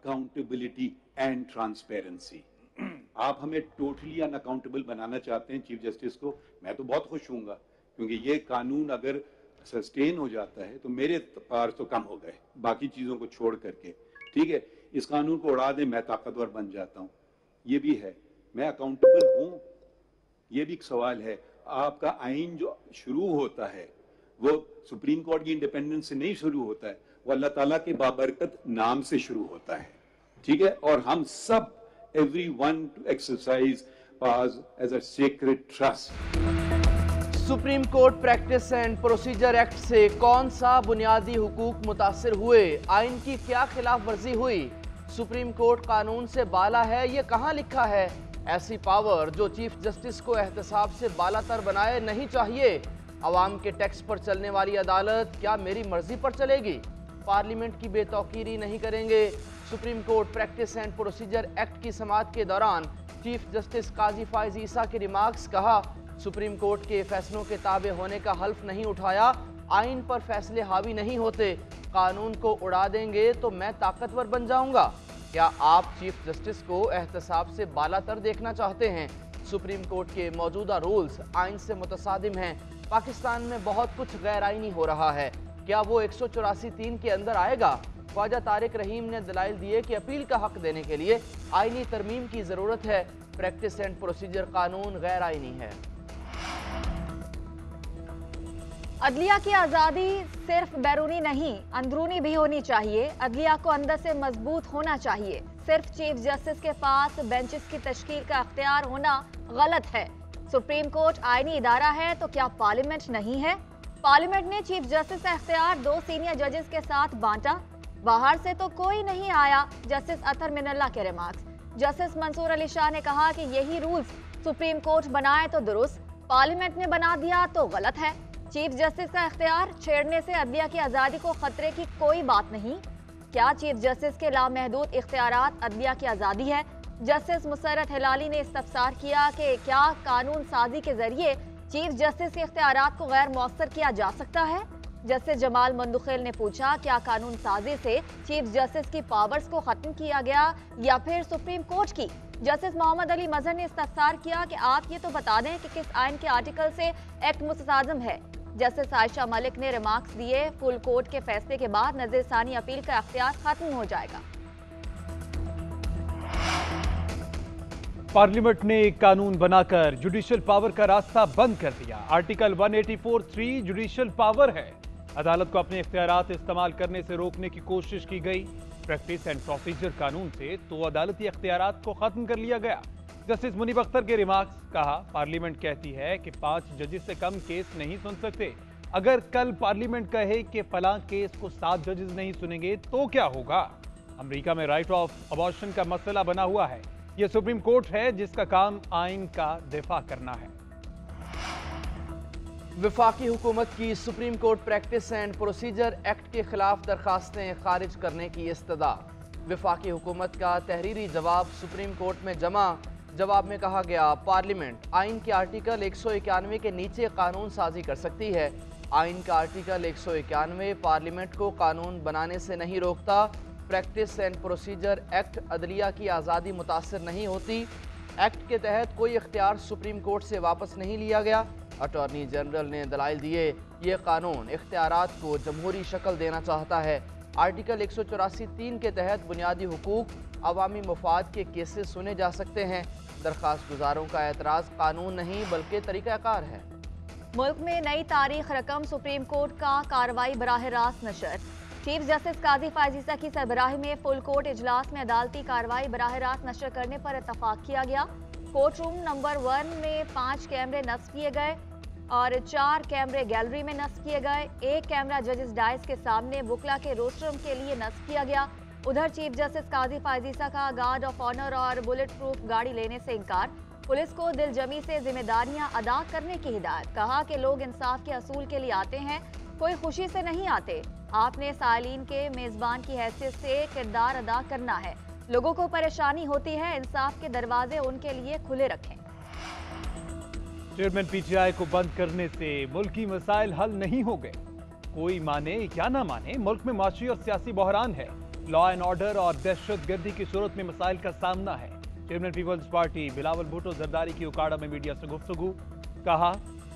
Accountability and transparency. आप हमें totally unaccountable बनाना चाहते हैं चीफ जस्टिस को, मैं तो बहुत खुश हूँगा, क्योंकि ये कानून अगर सस्टेन हो जाता है तो मेरे पार तो कम हो गए बाकी चीज़ों को छोड़ करके। ठीक है, इस कानून को उड़ा दें, मैं ताकतवर बन जाता हूँ, ये भी है। मैं अकाउंटेबल हूँ, ये भी एक सवाल है। आपका आइन जो शुरू होता है वो सुप्रीम कोर्ट की इंडिपेंडेंस से नहीं शुरू होता है, वो अल्लाह ताला के बाबरकत नाम से शुरू होता है। ठीक है, और हम सब everyone to exercise powers as a sacred trust। Supreme court practice and procedure act से कौन सा बुनियादी हुकूक मुतासिर हुए? आइन की क्या खिलाफ वर्जी हुई? सुप्रीम कोर्ट कानून से बाला है, ये कहाँ लिखा है? ऐसी पावर जो चीफ जस्टिस को एहतसाब से बालातर बनाए नहीं चाहिए। अवाम के टैक्स पर चलने वाली अदालत क्या मेरी मर्जी पर चलेगी? पार्लियामेंट की बेतौकीरी नहीं करेंगे। Supreme court practice and procedure act की समाअत के दौरान चीफ जस्टिस काजी फाइज ईसा के रिमार्क्स। कहा, सुप्रीम कोर्ट के फैसलों के ताबे होने का हल्फ नहीं उठाया, आइन पर फैसले हावी नहीं होते। कानून को उड़ा देंगे तो मैं ताकतवर बन जाऊंगा। क्या आप चीफ जस्टिस को एहतसाब से बालातर देखना चाहते हैं? सुप्रीम कोर्ट के मौजूदा रूल्स आइन से मुतसादिम हैं। पाकिस्तान में बहुत कुछ गैर आइनी हो रहा है, क्या वो 184(3) के अंदर आएगा? ख्वाजा तारिक रहीम ने दलाइल दिए कि अपील का हक देने के लिए आइनी तरमीम की जरूरत है। प्रैक्टिस एंड प्रोसीजर कानून गैर आइनी है। अदलिया की आज़ादी सिर्फ बैरूनी नहीं, अंदरूनी भी होनी चाहिए। अदलिया को अंदर से मजबूत होना चाहिए। सिर्फ चीफ जस्टिस के पास बेंचेस की तश्कील का अख्तियार होना गलत है। सुप्रीम कोर्ट आईनी इदारा है तो क्या पार्लियामेंट नहीं है? पार्लियामेंट ने चीफ जस्टिस का अख्तियार 2 सीनियर जजेस के साथ बांटा। बाहर से तो कोई नहीं आया। जस्टिस अतर मिनल्ला के रिमार्क्स। जस्टिस मंसूर अली शाह ने कहा कि यही रूल्स सुप्रीम कोर्ट बनाए तो दुरुस्त, पार्लियामेंट ने बना दिया तो गलत है। चीफ जस्टिस का इख्तियार छेड़ने से अदलिया की आज़ादी को खतरे की कोई बात नहीं। क्या चीफ जस्टिस के लामहदूद इख्तियारात अदलिया की आज़ादी है? जस्टिस मुसर्रत हिलाली ने इस्तफसार किया कि क्या कानून साजी के जरिए चीफ जस्टिस के इख्तियारात को गैर मौसर किया जा सकता है? जस्टिस जमाल मंदुखेल ने पूछा, क्या कानून साजी से चीफ जस्टिस की पावर्स को खत्म किया गया या फिर सुप्रीम कोर्ट की? जस्टिस मोहम्मद अली मजहर ने इस्तफसार किया कि आप ये तो बता दें कि किस आइन के आर्टिकल से एक्ट मुतसादिम है। जस्टिस आयशा मलिक ने रिमार्क्स दिए, फुल कोर्ट के फैसले के बाद नज़रसानी अपील का अख्तियार खत्म हो जाएगा। पार्लियामेंट ने एक कानून बनाकर जुडिशियल पावर का रास्ता बंद कर दिया। आर्टिकल 184(3) जुडिशियल पावर है। अदालत को अपने इख्तियारात इस्तेमाल करने से रोकने की कोशिश की गई। प्रैक्टिस एंड प्रोसीजर कानून से तो अदालती इख्तियारात को खत्म कर लिया गया। जस्टिस मुनीब अख्तर के रिमार्क्स। कहा, पार्लियामेंट कहती है कि 5 जजेस से कम केस नहीं सुन सकते। अगर कल पार्लियामेंट कहे कि फलां केस को 7 जजेस नहीं सुनेंगे तो क्या होगा? अमेरिका में राइट ऑफ अबॉर्शन का मसला बना हुआ है। यह सुप्रीम कोर्ट है जिसका काम आइन का दिफा करना है। वफाकी हुकूमत की supreme court practice and procedure act के खिलाफ दरखास्तें खारिज करने की इस्तदा। वफाकी हुकूमत का तहरीरी जवाब सुप्रीम कोर्ट में जमा। जवाब में कहा गया, पार्लियामेंट आइन के आर्टिकल 191 के नीचे कानून साजी कर सकती है। आइन का आर्टिकल 191 पार्लियामेंट को कानून बनाने से नहीं रोकता। प्रैक्टिस एंड प्रोसीजर एक्ट अदलिया की आज़ादी मुतासर नहीं होती। एक्ट के तहत कोई इख्तियार सुप्रीम कोर्ट से वापस नहीं लिया गया। अटॉर्नी जनरल ने दलाइल दिए, ये कानून इख्तियारात को जमहूरी शक्ल देना चाहता है। आर्टिकल 184(3) के तहत बुनियादी हुकूक, अवामी मुफाद के केसेस सुने जा सकते हैं। दरख्वास्त गुजारों का एतराज़ कानून नहीं बल्कि तरीक़ाकार है। मुल्क में नई तारीख रकम सुप्रीम कोर्ट का कार्रवाई बराह रास्त नशर। चीफ जस्टिस काजी फाइज ईसा की सरबराही में फुल कोर्ट इजलास में अदालती कार्रवाई बराह रास्त नशर करने पर इतफाक किया गया। कोर्ट रूम नंबर 1 में 5 कैमरे नस्ब किए गए और 4 कैमरे गैलरी में नस्ब किए गए। 1 कैमरा जजेस डाइस के सामने वुकला के रोस्टरूम के लिए नस्ब किया गया। उधर चीफ जस्टिस काजी फाइज ईसा का गार्ड ऑफ ऑनर और बुलेट प्रूफ गाड़ी लेने से इनकार। पुलिस को दिलजमी से जिम्मेदारियां अदा करने की हिदायत। कहा कि लोग इंसाफ के असूल के लिए आते हैं, कोई खुशी से नहीं आते। आपने सालीन के मेजबान की हैसियत से किरदार अदा करना है। लोगों को परेशानी होती है, इंसाफ के दरवाजे उनके लिए खुले रखें। चेयरमैन पीटीआई को बंद करने से मुल्की मसाइल हल नहीं हो गए। कोई माने या ना माने, मुल्क में माशी और सियासी बहरान है। लॉ एंड ऑर्डर और दहशतगर्दी की सूरत में मसाइल का सामना है। चेयरमैन पीपल्स पार्टी बिलावल भुट्टो जरदारी की उकाड़ा में मीडिया से गुफ्तगू, कहा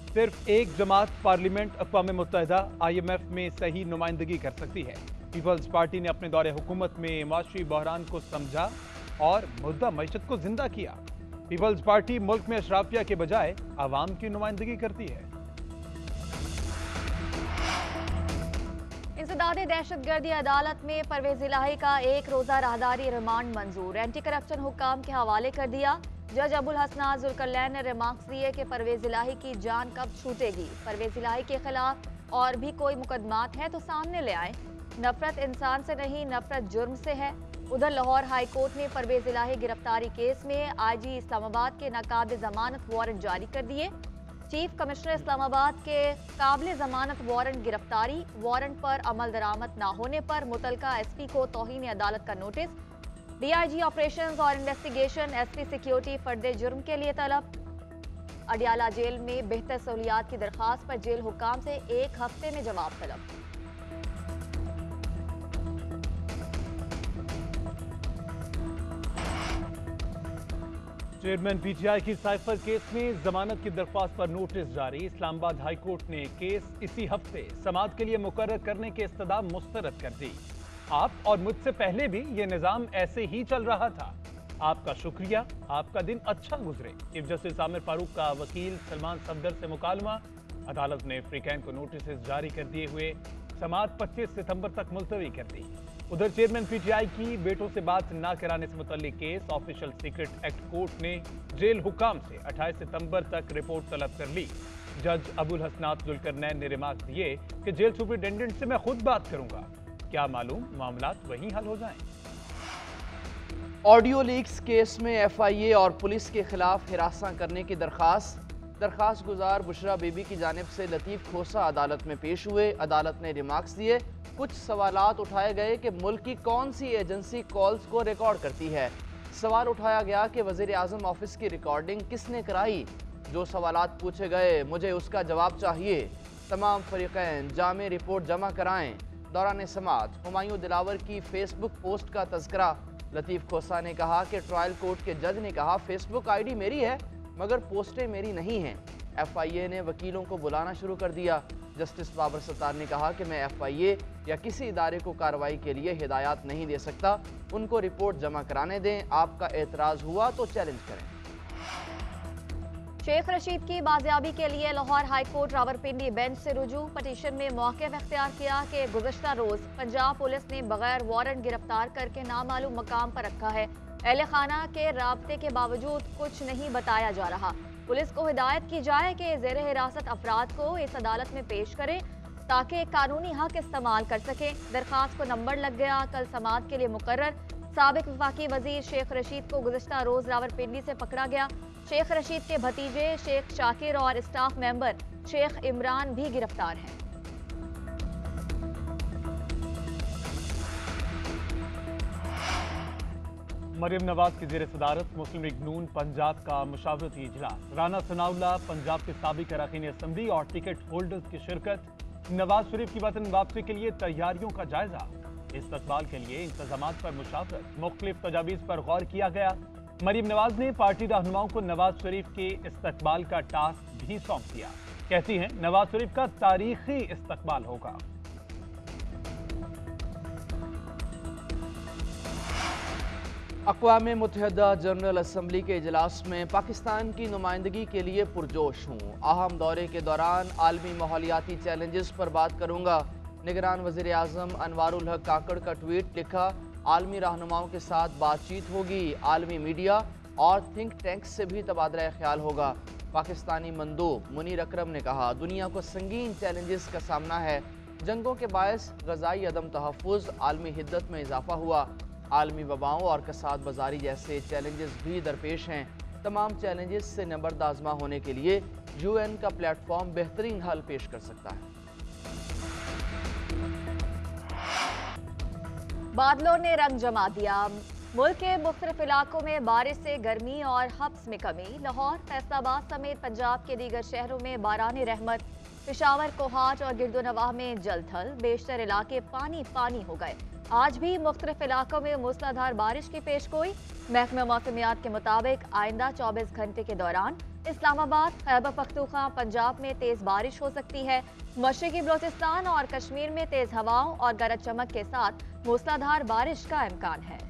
सिर्फ एक जमात पार्लियामेंट अक़वाम मुत्तहिदा IMF में सही नुमाइंदगी कर सकती है। पीपल्स पार्टी ने अपने दौरे हुकूमत में माशी बहरान को समझा और मुद्दा मईशत को जिंदा किया। पीपल्स पार्टी मुल्क में अशराफिया के बजाय आवाम की नुमाइंदगी करती है। इंसदादे दहशतगर्दी अदालत में परवेज इलाही का एक रोजा राहदारी रिमांड मंजूर, एंटी करप्शन हुक्काम के हवाले कर दिया। जज अबुल हसनात जुल्करनैन ने रिमार्क्स दिए कि परवेज इलाही की जान कब छूटेगी। परवेज इलाही के खिलाफ और भी कोई मुकदमात हैं तो सामने ले आए। नफरत इंसान से नहीं, नफरत जुर्म से है। उधर लाहौर हाई कोर्ट ने परवेज इलाही गिरफ्तारी केस में IG इस्लामाबाद के नाकाबिल जमानत वारंट जारी कर दिए। चीफ कमिश्नर इस्लामाबाद के काबिल जमानत वारंट गिरफ्तारी, वारंट पर अमल दरामद न होने पर मुतलका SP को तौहीन अदालत का नोटिस। DIG ऑपरेशंस और इन्वेस्टिगेशन SP सिक्योरिटी फर्द जुर्म के लिए तलब। अडियाला जेल में बेहतर सहूलियात की दरखास्त पर जेल हुक्काम से 1 हफ्ते में जवाब तलब। चेयरमैन PTI की साइफर केस में जमानत की दरख्वास्त पर नोटिस जारी। इस्लामाबाद हाई कोर्ट ने केस इसी हफ्ते समाअत के लिए मुकर्रर करने की इस्तदा मुस्तरद कर दी। आप और मुझसे पहले भी ये निज़ाम ऐसे ही चल रहा था। आपका शुक्रिया, आपका दिन अच्छा गुजरे। चीफ जस्टिस आमिर फारूक का वकील सलमान सफदर से मुकालमा। अदालत ने फ्रीकैन को नोटिस जारी कर दिए हुए समाअत 25 सितंबर तक मुलतवी कर दी। उधर चेयरमैन PTI की बेटों से बात न कराने से मुतल्लिक case official secret act court ने जेल हुक्काम से 28 सितंबर तक रिपोर्ट तलब कर ली। जज अबुल हसनात जुल्करनैन ने रिमार्क दिए कि जेल सुपरिटेंडेंट से मैं खुद बात करूंगा, क्या मालूम मामलात वहीं हल हो जाएं। ऑडियो लीक्स केस में FIA और पुलिस के खिलाफ हिरासत करने की दरखास्त गुजार बुशरा बीबी की जानिब से लतीफ़ खोसा अदालत में पेश हुए। अदालत ने रिमार्क्स दिए। कुछ सवालात उठाए गए कि मुल्क की कौन सी एजेंसी कॉल्स को रिकॉर्ड करती है। सवाल उठाया गया कि वज़ीर आज़म ऑफिस की रिकॉर्डिंग किसने कराई। जो सवालात पूछे गए मुझे उसका जवाब चाहिए। तमाम फरीक़ैन जामे रिपोर्ट जमा कराएं। दौरान समाअत हुमायूं दिलावर की फेसबुक पोस्ट का तज़किरा। लतीफ़ खोसा ने कहा कि ट्रायल कोर्ट के जज ने कहा फेसबुक ID मेरी है मगर पोस्टें मेरी नहीं हैं। FIA ने वकीलों को बुलाना शुरू कर दिया। जस्टिस बाबर सत्तार ने कहा कि मैं FIA या किसी इदारे को कार्रवाई के लिए हिदायत नहीं दे सकता, उनको रिपोर्ट जमा कराने दें। आपका एतराज़ हुआ तो चैलेंज करें। शेख रशीद की बाजियाबी के लिए Lahore high court Rawalpindi bench से रुजू। पटिशन में मौक़िफ़ इख्तियार किया कि गुज़श्ता रोज़ पंजाब पुलिस ने बगैर वारंट गिरफ्तार करके नामालूम मकाम पर रखा है। अहले खाना के राब्ते के बावजूद कुछ नहीं बताया जा रहा। पुलिस को हिदायत की जाए कि ज़ेर हिरासत अफराद को इस अदालत में पेश करे ताकि कानूनी हक इस्तेमाल कर सके। दरखास्त को नंबर लग गया। कल समाअत के लिए मुकर्रर। साबिक वफाकी वजीर शेख रशीद को गुज़श्ता रोज़ रावलपिंडी से पकड़ा गया। शेख रशीद के भतीजे शेख शाकिर और स्टाफ मेंबर शेख इमरान भी गिरफ्तार हैं। मरियम नवाज की ज़ेर सदारत मुस्लिम लीग नून पंजाब का मुशावरती इजलास। राना सनाउल्लाह पंजाब के साबिक अरकान असम्बली और टिकट होल्डर्स की शिरकत। नवाज शरीफ की वतन वापसी के लिए तैयारियों का जायजा। इस्तकबाल के लिए इंतजामात पर मुशावरत। मुख्तलिफ तजावीज़ पर गौर किया गया। मरियम नवाज ने पार्टी रहनुमाओं को नवाज शरीफ के इस्तकबाल का टास्क भी सौंप दिया। कहती हैं नवाज शरीफ का तारीखी इस्तकबाल होगा। अक़वाम मुत्तहिदा जनरल असम्बली के इजलास में पाकिस्तान की नुमाइंदगी के लिए पुरजोश हूँ। अहम दौरे के दौरान आलमी माहौलियाती चैलेंजेस पर बात करूँगा। निगरान वज़ीर आज़म अनवारुल हक काकड़ का ट्वीट लिखा। आलमी रहनुमाओं के साथ बातचीत होगी। आलमी मीडिया और थिंक टैंक्स से भी तबादला ख्याल होगा। पाकिस्तानी मंदूब मुनीर अकरम ने कहा दुनिया को संगीन चैलेंजेस का सामना है। जंगों के बायस ग़ज़ाई अदम तहफ़्फ़ुज़, आलमी हिद्दत में इजाफा हुआ। आलमी वबाओं और कसाद बाजारी जैसे चैलेंजेस भी दरपेश हैं। तमाम चैलेंजेस से नबर्दाज़मा होने के लिए UN का प्लेटफॉर्म बेहतरीन हल पेश कर सकता है। बादलों ने रंग जमा दिया। मुल्क के मुख्तलिफ इलाकों में बारिश से गर्मी और हब्स में कमी। लाहौर, फैसलाबाद समेत पंजाब के दीगर शहरों में बारानी रहमत। पेशावर, कोहाट और गिरदोनवाह में जलथल। बेशतर इलाके पानी पानी हो गए। आज भी मुख्तलिफ इलाकों में मूसलाधार बारिश की पेशगोई। महकमा मौसमियात के मुताबिक आइंदा 24 घंटे के दौरान इस्लामाबाद, खैबर पख्तूनख्वा, पंजाब में तेज बारिश हो सकती है। मशरकी बलोचिस्तान और कश्मीर में तेज हवाओं और गरज चमक के साथ मूसलाधार बारिश का इम्कान है।